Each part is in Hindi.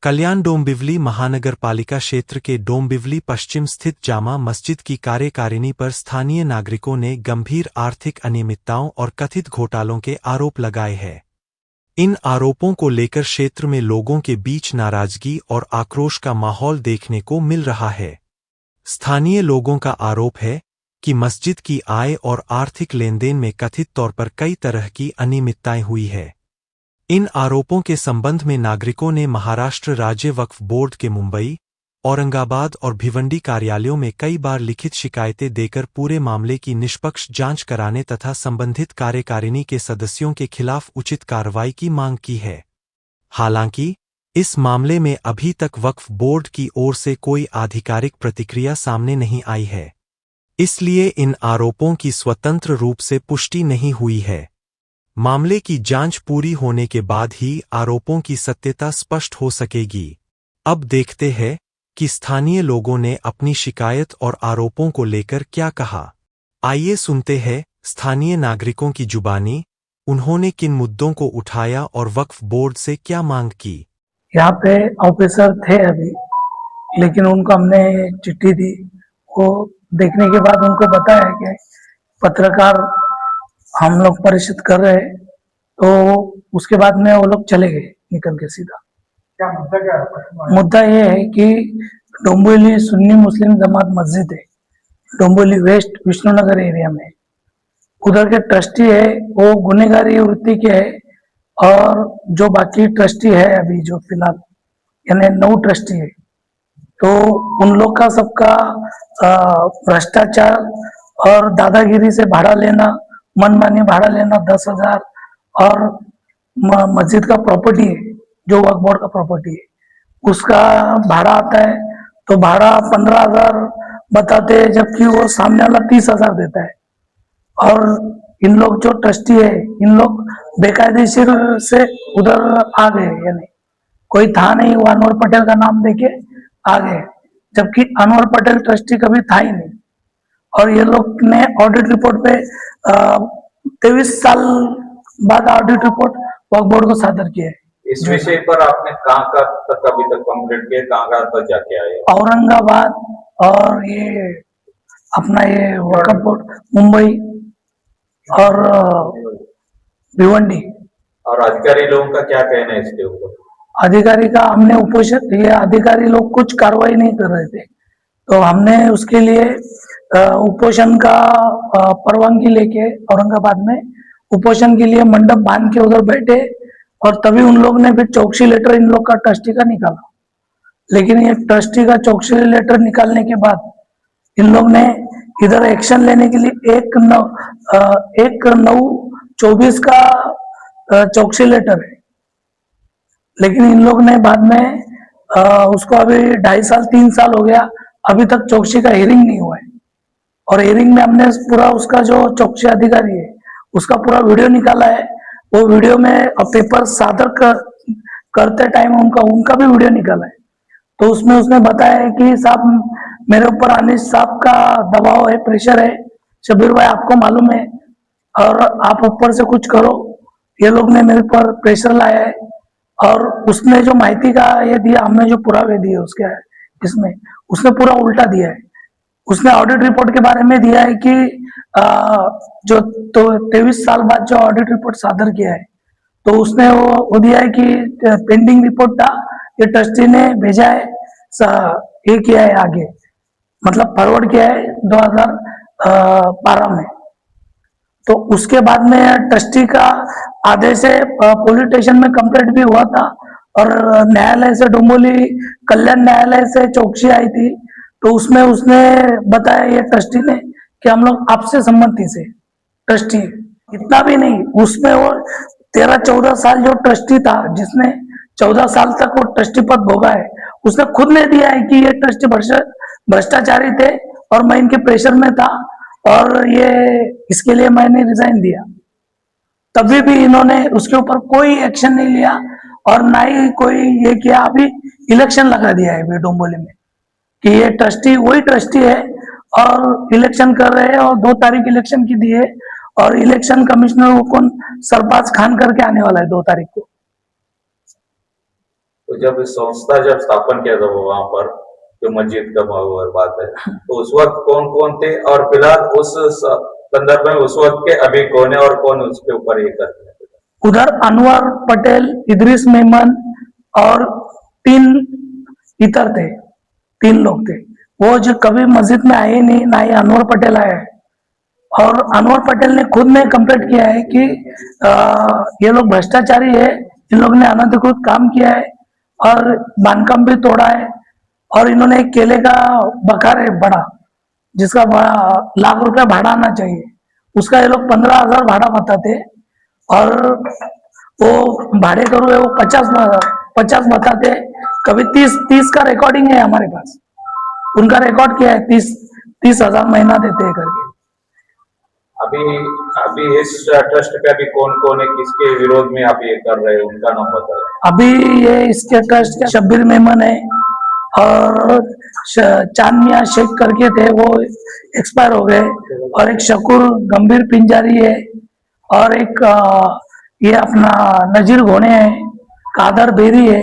कल्याण डोंबिवली महानगर पालिका क्षेत्र के डोंबिवली पश्चिम स्थित जामा मस्जिद की कार्यकारिणी पर स्थानीय नागरिकों ने गंभीर आर्थिक अनियमितताओं और कथित घोटालों के आरोप लगाए हैं। इन आरोपों को लेकर क्षेत्र में लोगों के बीच नाराजगी और आक्रोश का माहौल देखने को मिल रहा है। स्थानीय लोगों का आरोप है कि मस्जिद की आय और आर्थिक लेनदेन में कथित तौर पर कई तरह की अनियमितताएं हुई है। इन आरोपों के संबंध में नागरिकों ने महाराष्ट्र राज्य वक्फ बोर्ड के मुंबई, औरंगाबाद और भिवंडी कार्यालयों में कई बार लिखित शिकायतें देकर पूरे मामले की निष्पक्ष जांच कराने तथा संबंधित कार्यकारिणी के सदस्यों के खिलाफ उचित कार्रवाई की मांग की है। हालांकि इस मामले में अभी तक वक्फ बोर्ड की ओर से कोई आधिकारिक प्रतिक्रिया सामने नहीं आई है, इसलिए इन आरोपों की स्वतंत्र रूप से पुष्टि नहीं हुई है। मामले की जांच पूरी होने के बाद ही आरोपों की सत्यता स्पष्ट हो सकेगी। अब देखते हैं कि स्थानीय लोगों ने अपनी शिकायत और आरोपों को लेकर क्या कहा। आइए सुनते हैं स्थानीय नागरिकों की जुबानी, उन्होंने किन मुद्दों को उठाया और वक्फ बोर्ड से क्या मांग की। यहाँ पे ऑफिसर थे अभी, लेकिन उनको हमने चिट्ठी दी, वो देखने के बाद उनको बताया कि पत्रकार हम लोग परिचित कर रहे हैं, तो उसके बाद में वो लोग चले गए निकल के सीधा। क्या मुद्दा क्या है? मुद्दा ये है कि डोंबिवली सुन्नी मुस्लिम जमात मस्जिद है, डोंबिवली वेस्ट विष्णुनगर एरिया में। उधर के ट्रस्टी है वो गुनहगारी वृत्ति के है, और जो बाकी ट्रस्टी है अभी जो फिलहाल यानी 9 ट्रस्टी है, तो उन लोग का सबका भ्रष्टाचार और दादागिरी से भाड़ा लेना, मनमानी भाड़ा लेना 10,000, और मस्जिद का प्रॉपर्टी है जो वक्फ बोर्ड का प्रॉपर्टी है उसका भाड़ा आता है, तो भाड़ा 15,000 बताते हैं, जबकि वो सामने वाला 30,000 देता है। और इन लोग जो ट्रस्टी है, इन लोग बेकायदेशीर से उधर आ गए, यानी कोई था नहीं, वो अनवर पटेल का नाम देके आ गए, जबकि अनवर पटेल ट्रस्टी कभी था ही नहीं। और ये लोग ने ऑडिट रिपोर्ट पे 23 साल बाद ऑडिट रिपोर्ट वक्फ बोर्ड को सादर किया है। इस विषय पर आपने कहाँ तक अभी तक कंप्लीट किया, कहाँ तक जाके आए? औरंगाबाद और ये अपना ये वक्फ बोर्ड मुंबई और भिवंडी। और अधिकारी लोगों का क्या कहना है इसके ऊपर? अधिकारी का हमने उपोषण, ये अधिकारी लोग कुछ कार्रवाई नहीं कर रहे थे, तो हमने उसके लिए उपोषण का परवानगी लेके औरंगाबाद में उपोषण के लिए मंडप बांध के उधर बैठे, और तभी उन लोग ने फिर चौकसी लेटर इन लोग का ट्रस्टी का निकाला। लेकिन ये ट्रस्टी का चौकसी लेटर निकालने के बाद इन लोग ने इधर एक्शन लेने के लिए 1/9/24 का चौकसी लेटर है, लेकिन इन लोग ने बाद में उसको अभी 2.5 साल 3 साल हो गया, अभी तक चौकसी का हियरिंग नहीं हुआ है। और हियरिंग में हमने पूरा उसका जो चौकसी अधिकारी है उसका पूरा वीडियो निकाला है, वो वीडियो में पेपर सादर करते टाइम उनका भी वीडियो निकाला है। तो उसमें उसने बताया है कि साहब मेरे ऊपर अनिश साहब का दबाव है, प्रेशर है, शबीर भाई आपको मालूम है, और आप ऊपर से कुछ करो। ये लोग ने मेरे पर प्रेशर लाया है, और उसने जो माहिती का ये दिया, हमने जो पुरावे दिए उसके इसमें उसने पूरा उल्टा दिया है। उसने ऑडिट रिपोर्ट के बारे में दिया है कि जो 23 साल बाद जो ऑडिट रिपोर्ट सादर किया है, तो उसने वो दिया है कि पेंडिंग रिपोर्ट था, ये ट्रस्टी ने भेजा है, ये किया है आगे, मतलब फॉरवर्ड किया है 2012 में। तो उसके बाद में ट्रस्टी का आदेश है, पुलिस स्टेशन में कंप्लेंट भी हुआ था, और न्यायालय से डोंबिवली कल्याण न्यायालय से चौकसी आई थी, तो उसमें उसने बताया ये ट्रस्टी ने कि हम लोग आपसे सम्मति से ट्रस्टी, इतना भी नहीं, उसमें वो 13-14 साल जो ट्रस्टी था, जिसने 14 साल तक वो ट्रस्टी पद भोगा है, उसने खुद ने दिया है कि ये ट्रस्टी भ्रष्टाचारी थे और मैं इनके प्रेशर में था, और ये इसके लिए मैंने रिजाइन दिया। तभी भी इन्होंने उसके ऊपर कोई एक्शन नहीं लिया, और ना ही कोई ये किया। अभी इलेक्शन लगा दिया है अभी डोंबिवली में कि ये ट्रस्टी वही ट्रस्टी है, और इलेक्शन कर रहे हैं, और 2 तारीख इलेक्शन की दी है, और इलेक्शन कमिश्नर वो कौन सरबाज खान करके आने वाला है 2 तारीख को। तो जब इस संस्था जब स्थापन किया था वहां पर जो मस्जिद का बात है, तो उस वक्त कौन कौन थे और फिलहाल उस संदर्भ में उस वक्त के अभी कौन है और कौन उसके ऊपर ये करते हैं? उधर अनवर पटेल, इदरीस मेमन और 3 इतर थे, 3 लोग थे। वो जो कभी मस्जिद में आए नहीं, ना ही अनवर पटेल आया है। और अनवर पटेल ने खुद ने कंप्लेंट किया है कि ये लोग भ्रष्टाचारी है, इन लोगों ने अनधिकृत काम किया है और बांधकाम भी तोड़ा है। और इन्होंने एक केले का बकार है बड़ा, जिसका लाख रुपया भाड़ा आना चाहिए, उसका ये लोग 15,000 भाड़ा बताते और वो भाड़े करू है वो 50 बताते। कभी 30 का रिकॉर्डिंग है हमारे पास, उनका रिकॉर्ड किया है 30,000 महीना देते हैं करके। अभी इस ट्रस्ट पे अभी कौन कौन है, किसके विरोध में आप ये कर रहे हैं, उनका नाम बताओ। अभी ये इसके ट्रस्ट के शब्बीर मेमन है और चांद मियां शेख करके थे, वो एक्सपायर हो गए। और एक शकूर गंभीर पिंजारी है और एक ये अपना नजीर घोड़े है, कादर बेरी है।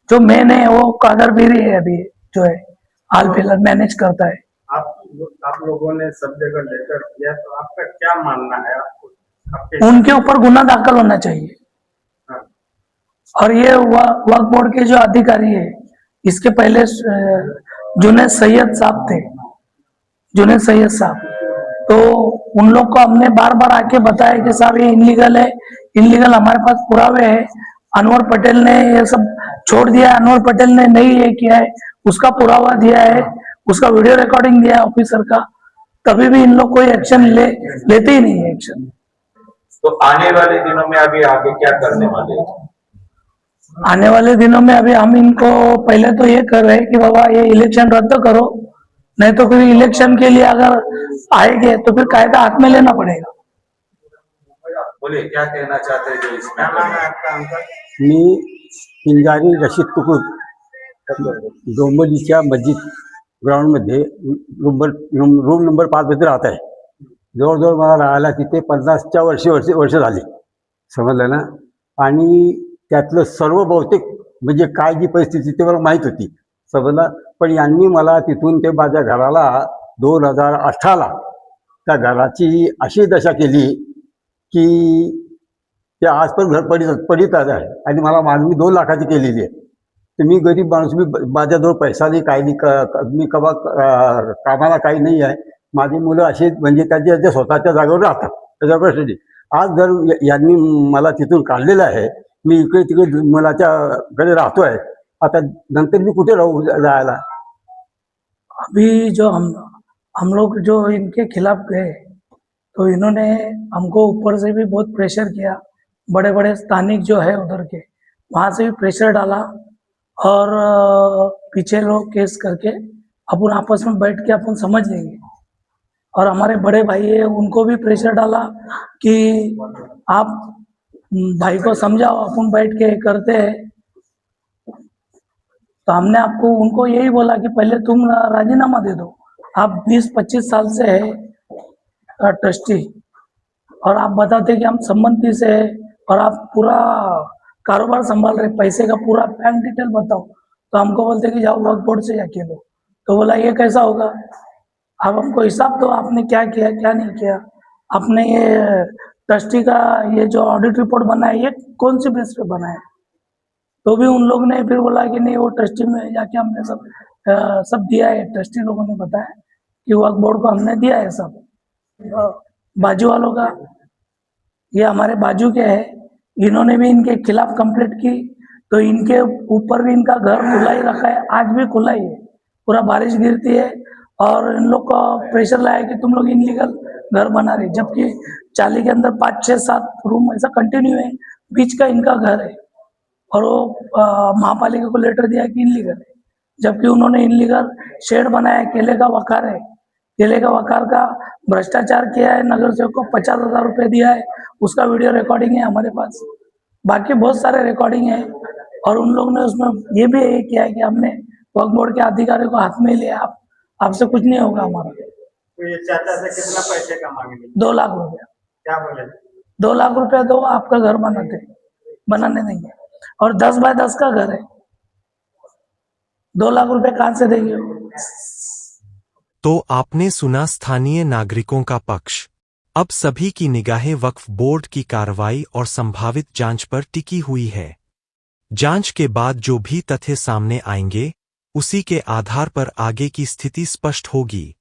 जो मेन है वो कादर बेरी है, अभी जो है हाल फिलहाल मैनेज करता है। आप लोगों ने सब जगह लेकर किया, तो आपका क्या मानना है? आपको उनके ऊपर गुना दाखिल होना चाहिए। हाँ। और ये वक्फ बोर्ड के जो अधिकारी है, इसके पहले जुनैद सैयद साहब थे, जुनैद सैयद साहब, तो उन लोग को हमने बार बार आके बताया कि साहब ये इनलीगल है, इनलीगल हमारे पास पुरावे है। अनवर पटेल ने ये सब छोड़ दिया, अनवर पटेल ने नहीं ये किया है, उसका पुरावा दिया है, उसका वीडियो रिकॉर्डिंग दिया है ऑफिसर का, तभी भी इन लोग कोई एक्शन लेते ही नहीं है एक्शन। तो आने वाले दिनों में अभी आगे क्या करने वाले हैं? आने वाले दिनों में अभी हम इनको पहले तो ये कर रहे हैं कि बाबा ये इलेक्शन रद्द करो, नहीं तो फिर इलेक्शन के लिए अगर आएंगे तो फिर कायदा हाथ में लेना पड़ेगा। बोलिए, क्या कहना चाहते हैं जो इसमें? आपका अंकल? मी पिंजारी रशीद तुकूर डोंबिवलीच्या मस्जिद ग्राउंडमध्ये रूम नंबर 5 मध्ये राहत आहे। जवळजवळ मला राहायला तिथे 50च्या वर्ष झाली, समजलं ना। आणि त्यातलं सर्व बहुतेक म्हणजे काय जी परिस्थिती ते मला माहीत होती, समजलं। पण यांनी मला तिथून ते माझ्या घराला 2018ला त्या घराची अशी दशा केली की ते आज पण घर पडीत आहे आणि मला मागणी 2 लाखाची केलेली आहे। तर मी गरीब माणूस, मी माझ्याजवळ पैसा नाही, काही नाही, मी कवा कामाला काही नाही आहे। माझी मुलं अशी म्हणजे त्यांच्या स्वतःच्या जागेवर राहतात, त्याच्या प्रश्न नाही। आज जर यांनी मला तिथून काढलेलं आहे, मी इकडे तिकडे मुलाच्याकडे राहतो आहे, आता नंतर मी कुठे राहू जायला? अभी जो हम लोग जो इनके खिलाफ गए तो इन्होंने हमको ऊपर से भी बहुत प्रेशर किया, बड़े बड़े स्थानिक जो है उधर के वहाँ से भी प्रेशर डाला और पीछे लोग केस करके अपन आपस में बैठ के अपन समझ लेंगे। और हमारे बड़े भाई है, उनको भी प्रेशर डाला कि आप भाई को समझाओ, अपन बैठ के करते हैं। तो हमने आपको उनको यही बोला कि पहले तुम राजीनामा दे दो, आप 20-25 साल से है ट्रस्टी और आप बताते कि हम संबंधी से है और आप पूरा कारोबार संभाल रहे, पैसे का पूरा बैंक डिटेल बताओ। तो हमको बोलते कि जाओ वक्फ बोर्ड से जाके लो। तो बोला ये कैसा होगा, आप हमको हिसाब दो, आपने क्या किया क्या नहीं किया। आपने ये ट्रस्टी का ये जो ऑडिट रिपोर्ट बनाया, ये कौन सी बेस पे बनाया? तो भी उन लोग ने फिर बोला कि नहीं, वो ट्रस्टी में जाके हमने सब दिया है। ट्रस्टी लोगों ने बताया कि वक्फ बोर्ड को हमने दिया है सब। बाजू वालों का, ये हमारे बाजू के है, इन्होंने भी इनके खिलाफ कंप्लेंट की, तो इनके ऊपर भी इनका घर खुला ही रखा है, आज भी खुला ही है, पूरा बारिश गिरती है और इन लोग का प्रेशर लाया कि तुम लोग इनलीगल घर बना रहे, जबकि चाली के अंदर 5, 6, 7 रूम ऐसा कंटिन्यू है, बीच का इनका घर है और वो महापालिका को लेटर दिया कि इनलीगल है, जबकि उन्होंने इनलीगल शेड बनाया, केले का वकार है, केले का वकार का भ्रष्टाचार किया है, नगर सेवक को 50,000 रुपये दिया है, उसका वीडियो रिकॉर्डिंग है हमारे पास, बाकी बहुत सारे रिकॉर्डिंग है। और उन लोगों ने उसमें ये भी किया है कि हमने वक्फ बोर्ड के अधिकारियों को हाथ में लिया, आपसे कुछ नहीं होगा हमारा। तो ये चाचा से कितना पैसे का मांगे? 2 लाख रुपया। क्या बोले? 2 लाख रुपया दो, आपका घर बनाने देंगे। और 10 बाय 10 का घर है, 2 लाख रुपए कहाँ से देंगे वो? तो आपने सुना स्थानीय नागरिकों का पक्ष। अब सभी की निगाहें वक्फ बोर्ड की कार्रवाई और संभावित जांच पर टिकी हुई है। जांच के बाद जो भी तथ्य सामने आएंगे, उसी के आधार पर आगे की स्थिति स्पष्ट होगी।